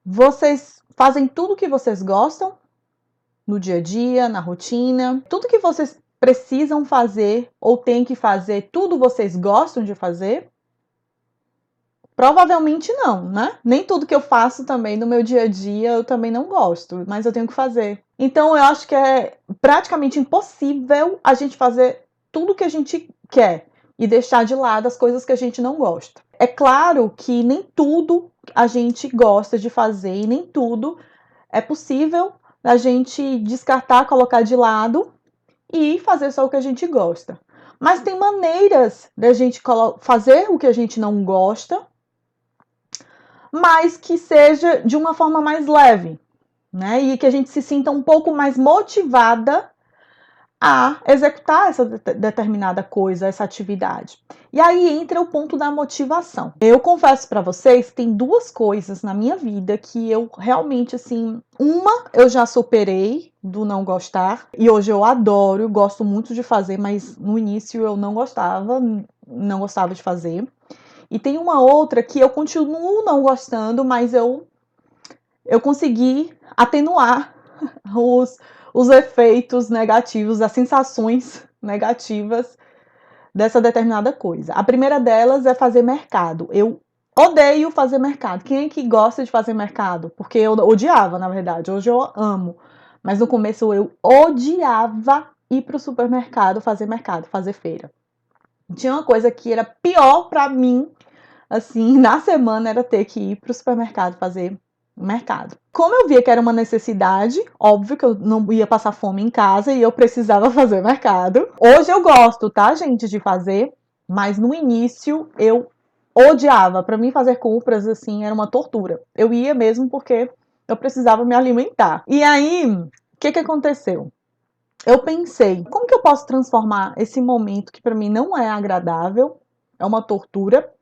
Vocês fazem tudo que vocês gostam no dia a dia, na rotina? Tudo que vocês precisam fazer ou têm que fazer, tudo vocês gostam de fazer? Provavelmente não, né? Nem tudo que eu faço também no meu dia a dia eu também não gosto, mas eu tenho que fazer. Então eu acho que é praticamente impossível a gente fazer tudo que a gente quer e deixar de lado as coisas que a gente não gosta. É claro que nem tudo a gente gosta de fazer e nem tudo é possível a gente descartar, colocar de lado e fazer só o que a gente gosta. Mas tem maneiras da gente fazer o que a gente não gosta, mas que seja de uma forma mais leve, né? E que a gente se sinta um pouco mais motivada a executar essa determinada coisa, essa atividade. E aí entra o ponto da motivação. Eu confesso para vocês, tem duas coisas na minha vida que eu realmente, assim, uma eu já superei do não gostar, e hoje eu adoro, gosto muito de fazer, mas no início eu não gostava de fazer. E tem uma outra que eu continuo não gostando, mas eu consegui atenuar os, os efeitos negativos, as sensações negativas dessa determinada coisa. A primeira delas é fazer mercado. Eu odeio fazer mercado. Quem é que gosta de fazer mercado? Porque eu odiava, na verdade. Hoje eu amo. Mas no começo eu odiava ir para o supermercado, fazer feira. Tinha uma coisa que era pior para mim, assim, na semana, era ter que ir para o supermercado fazer mercado. Como eu via que era uma necessidade, óbvio que eu não ia passar fome em casa e eu precisava fazer mercado. Hoje eu gosto, tá, gente, de fazer, mas no início eu odiava. Para mim fazer compras assim era uma tortura. Eu ia mesmo porque eu precisava me alimentar. E aí, o que aconteceu? Eu pensei, como que eu posso transformar esse momento que para mim não é agradável, é uma tortura,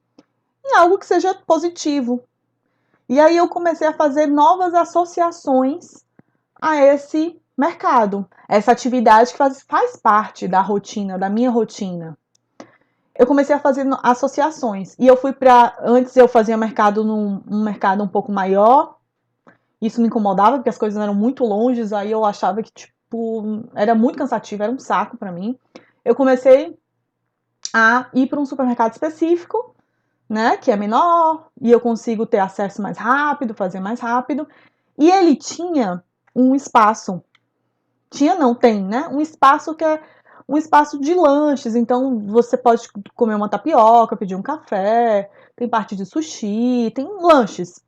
em algo que seja positivo? E aí eu comecei a fazer novas associações a esse mercado, essa atividade que faz parte da rotina, da minha rotina. Eu comecei a fazer associações e eu fui para, antes eu fazia mercado num mercado um pouco maior. Isso me incomodava porque as coisas eram muito longe, aí eu achava que tipo era muito cansativo, era um saco para mim. Eu comecei a ir para um supermercado específico, né, que é menor, e eu consigo ter acesso mais rápido, fazer mais rápido. E ele tinha um espaço, tinha não, tem, né, um espaço que é um espaço de lanches, então você pode comer uma tapioca, pedir um café, tem parte de sushi, tem lanches.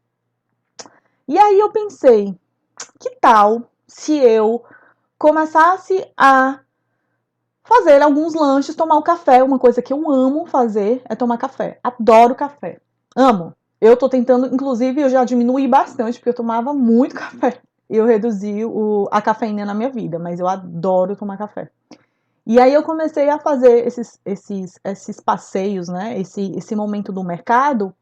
E aí eu pensei, que tal se eu começasse a fazer alguns lanches, tomar o café? Uma coisa que eu amo fazer é tomar café. Adoro café. Amo. Eu tô tentando, inclusive, eu já diminui bastante, porque eu tomava muito café. E eu reduzi a cafeína na minha vida, mas eu adoro tomar café. E aí eu comecei a fazer esses passeios, né? Esse momento do mercado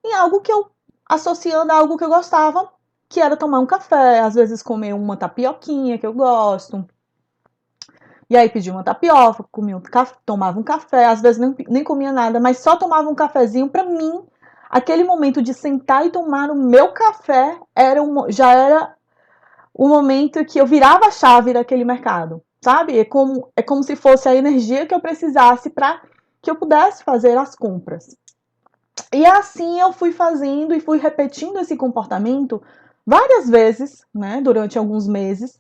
em algo que eu associando a algo que eu gostava, que era tomar um café, às vezes comer uma tapioquinha que eu gosto. E aí pedia uma tapioca, tomava um café, às vezes nem comia nada, mas só tomava um cafezinho. Para mim, aquele momento de sentar e tomar o meu café já era o momento que eu virava a chave daquele mercado, sabe? É como se fosse a energia que eu precisasse para que eu pudesse fazer as compras. E assim eu fui fazendo e fui repetindo esse comportamento várias vezes, né, durante alguns meses,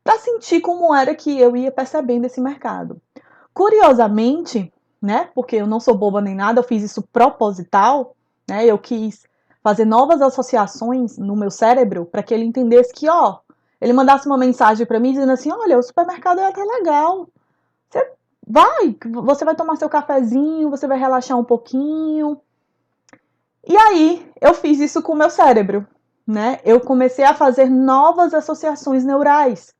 para sentir como era que eu ia percebendo esse mercado. Curiosamente, né, porque eu não sou boba nem nada, eu fiz isso proposital, né, eu quis fazer novas associações no meu cérebro para que ele entendesse que, ó, ele mandasse uma mensagem para mim dizendo assim, olha, o supermercado é até legal, você vai tomar seu cafezinho, você vai relaxar um pouquinho. E aí eu fiz isso com o meu cérebro, né? Eu comecei a fazer novas associações neurais,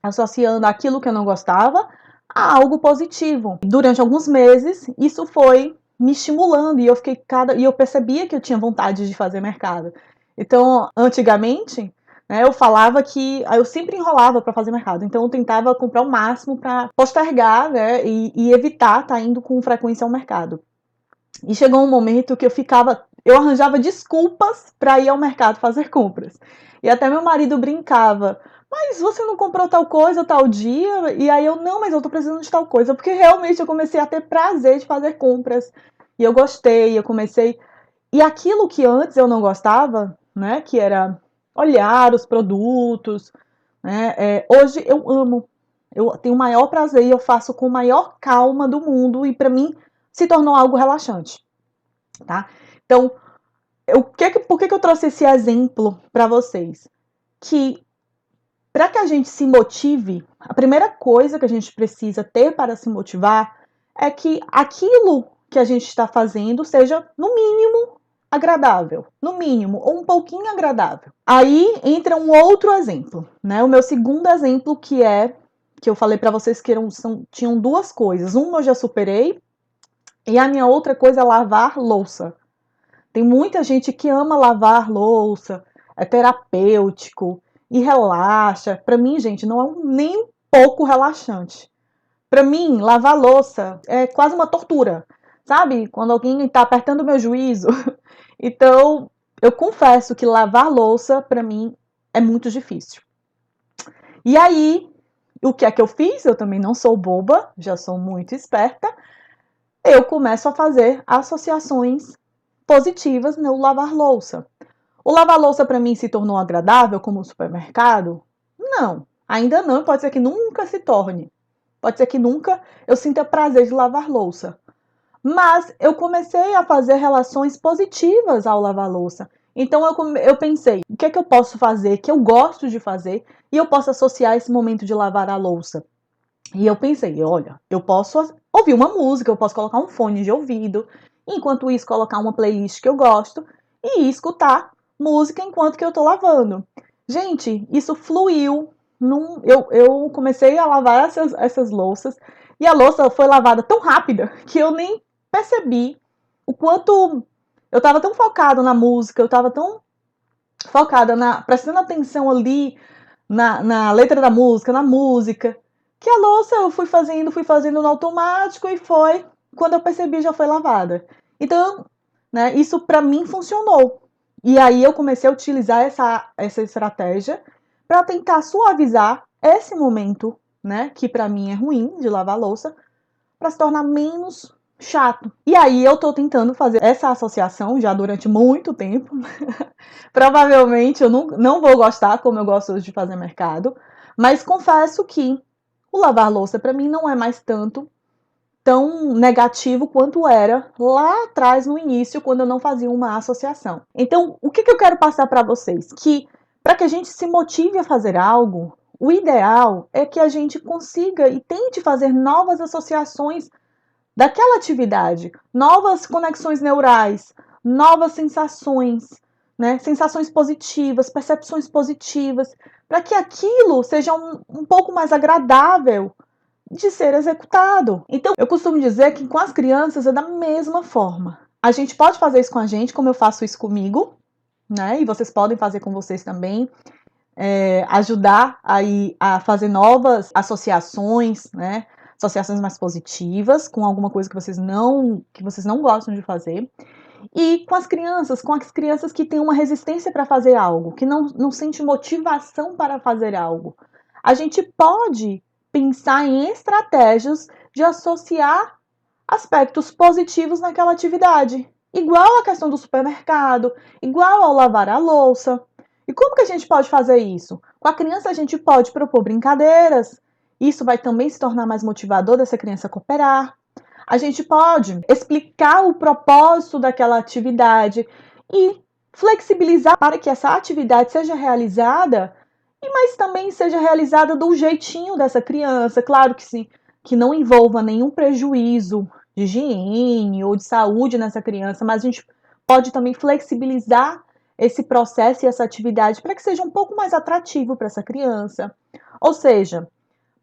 associando aquilo que eu não gostava a algo positivo. Durante alguns meses, isso foi me estimulando e eu percebia que eu tinha vontade de fazer mercado. Então, antigamente, né, eu falava que eu sempre enrolava para fazer mercado. Então, eu tentava comprar o máximo para postergar, né, e evitar estar indo com frequência ao mercado. E chegou um momento que eu ficava eu arranjava desculpas para ir ao mercado fazer compras. E até meu marido brincava, mas você não comprou tal coisa tal dia? E aí eu, não, mas eu tô precisando de tal coisa, porque realmente eu comecei a ter prazer de fazer compras. E eu gostei, eu comecei. E aquilo que antes eu não gostava, né, que era olhar os produtos, né, hoje eu amo. Eu tenho o maior prazer e eu faço com a maior calma do mundo e para mim se tornou algo relaxante, tá? Então, por que eu trouxe esse exemplo para vocês? Que para que a gente se motive, a primeira coisa que a gente precisa ter para se motivar é que aquilo que a gente está fazendo seja, no mínimo, agradável. No mínimo, ou um pouquinho agradável. Aí entra um outro exemplo, né? O meu segundo exemplo, que eu falei para vocês que tinham duas coisas. Uma eu já superei, e a minha outra coisa é lavar louça. Tem muita gente que ama lavar louça, é terapêutico e relaxa. Para mim, gente, não é nem um pouco relaxante. Para mim, lavar louça é quase uma tortura, sabe? Quando alguém está apertando o meu juízo. Então, eu confesso que lavar louça, para mim, é muito difícil. E aí, o que é que eu fiz? Eu também não sou boba, já sou muito esperta. Eu começo a fazer associações positivas no lavar louça. O lavar louça para mim se tornou agradável como o supermercado? Não, ainda não, pode ser que nunca se torne. Pode ser que nunca eu sinta prazer de lavar louça. Mas eu comecei a fazer relações positivas ao lavar louça. Então eu pensei, o que é que eu posso fazer, que eu gosto de fazer, e eu posso associar esse momento de lavar a louça. E eu pensei, olha, eu posso ouvir uma música, eu posso colocar um fone de ouvido, enquanto isso colocar uma playlist que eu gosto e escutar música enquanto que eu tô lavando. Gente, isso fluiu. Eu comecei a lavar essas louças e a louça foi lavada tão rápida que eu nem percebi o quanto eu estava tão focada na música, eu estava tão focada prestando atenção ali na letra da música, na música, que a louça eu fui fazendo no automático e foi, quando eu percebi já foi lavada. Então, né, isso para mim funcionou. E aí eu comecei a utilizar essa estratégia para tentar suavizar esse momento, né, que para mim é ruim de lavar louça, para se tornar menos chato. E aí eu tô tentando fazer essa associação já durante muito tempo. Provavelmente eu não vou gostar como eu gosto hoje de fazer mercado, mas confesso que o lavar louça para mim não é mais tão negativo quanto era lá atrás no início, quando eu não fazia uma associação. Então, o que eu quero passar para vocês? Que para que a gente se motive a fazer algo, o ideal é que a gente consiga e tente fazer novas associações daquela atividade, novas conexões neurais, novas sensações, né? Sensações positivas, percepções positivas, para que aquilo seja um pouco mais agradável de ser executado. Então, eu costumo dizer que com as crianças é da mesma forma. A gente pode fazer isso com a gente, como eu faço isso comigo, né? E vocês podem fazer com vocês também. Ajudar aí a fazer novas associações, né? Associações mais positivas com alguma coisa que vocês não gostam de fazer. E com as crianças que têm uma resistência para fazer algo, que não sente motivação para fazer algo. A gente pode pensar em estratégias de associar aspectos positivos naquela atividade. Igual a questão do supermercado, igual ao lavar a louça. E como que a gente pode fazer isso? Com a criança a gente pode propor brincadeiras. Isso vai também se tornar mais motivador dessa criança cooperar. A gente pode explicar o propósito daquela atividade e flexibilizar para que essa atividade seja realizada, mas também seja realizada do jeitinho dessa criança. Claro que sim, que não envolva nenhum prejuízo de higiene ou de saúde nessa criança, mas a gente pode também flexibilizar esse processo e essa atividade para que seja um pouco mais atrativo para essa criança. Ou seja,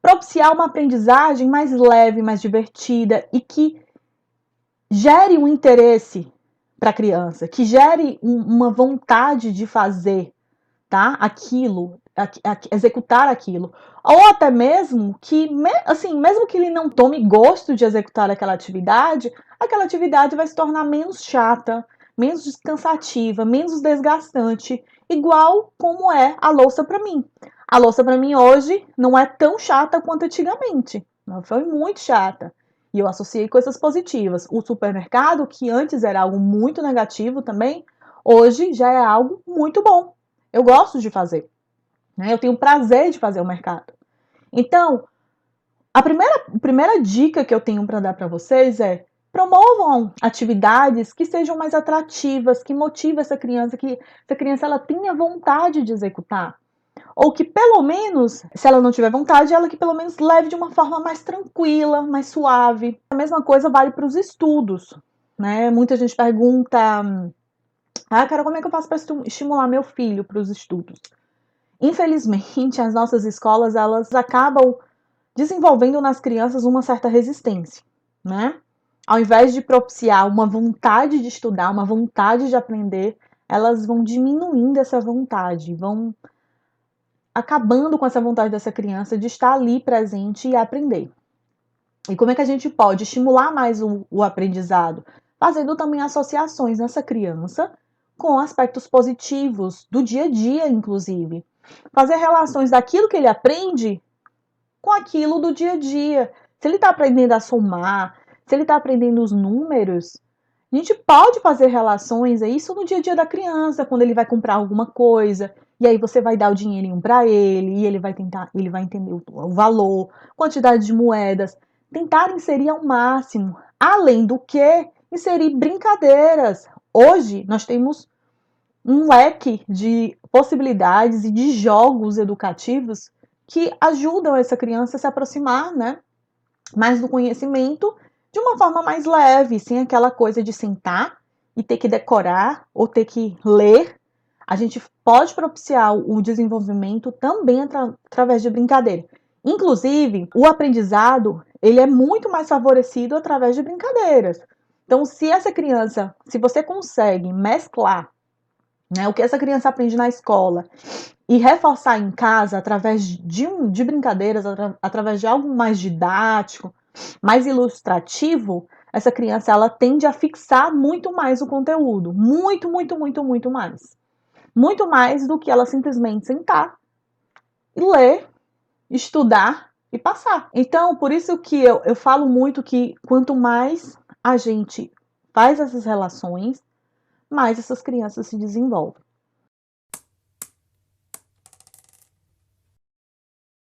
propiciar uma aprendizagem mais leve, mais divertida e que gere um interesse para a criança, que gere uma vontade de fazer, tá? Aquilo, executar aquilo. Ou até mesmo que, assim, mesmo que ele não tome gosto de executar aquela atividade vai se tornar menos chata, menos cansativa, menos desgastante, igual como é a louça para mim. A louça para mim hoje não é tão chata quanto antigamente. Ela foi muito chata. E eu associei coisas positivas. O supermercado, que antes era algo muito negativo também, hoje já é algo muito bom. Eu gosto de fazer, né? Eu tenho prazer de fazer o mercado. Então, a primeira dica que eu tenho para dar para vocês é: promovam atividades que sejam mais atrativas, que motivem essa criança, que essa criança ela tenha vontade de executar. Ou que pelo menos, se ela não tiver vontade, ela que pelo menos leve de uma forma mais tranquila, mais suave. A mesma coisa vale para os estudos, né? Muita gente pergunta: ah, cara, como é que eu faço para estimular meu filho para os estudos? Infelizmente, as nossas escolas, elas acabam desenvolvendo nas crianças uma certa resistência, né? Ao invés de propiciar uma vontade de estudar, uma vontade de aprender, elas vão diminuindo essa vontade, vão acabando com essa vontade dessa criança de estar ali presente e aprender. E como é que a gente pode estimular mais o aprendizado? Fazendo também associações nessa criança com aspectos positivos do dia a dia, inclusive. Fazer relações daquilo que ele aprende com aquilo do dia a dia. Se ele está aprendendo a somar, se ele está aprendendo os números, a gente pode fazer relações, é isso no dia a dia da criança, quando ele vai comprar alguma coisa, e aí você vai dar o dinheirinho para ele, e ele vai entender o valor, quantidade de moedas, tentar inserir ao máximo. Além do que, inserir brincadeiras. Hoje nós temos um leque de possibilidades e de jogos educativos que ajudam essa criança a se aproximar, né, mais do conhecimento de uma forma mais leve, sem aquela coisa de sentar e ter que decorar ou ter que ler. A gente pode propiciar o desenvolvimento também através de brincadeira. Inclusive, o aprendizado, ele é muito mais favorecido através de brincadeiras. Então, se você consegue mesclar, né, o que essa criança aprende na escola e reforçar em casa através de brincadeiras, através de algo mais didático, mais ilustrativo, essa criança ela tende a fixar muito mais o conteúdo, muito, muito, muito, muito mais. Muito mais do que ela simplesmente sentar e ler, estudar e passar. Então, por isso que eu falo muito que quanto mais a gente faz essas relações, mais essas crianças se desenvolvem.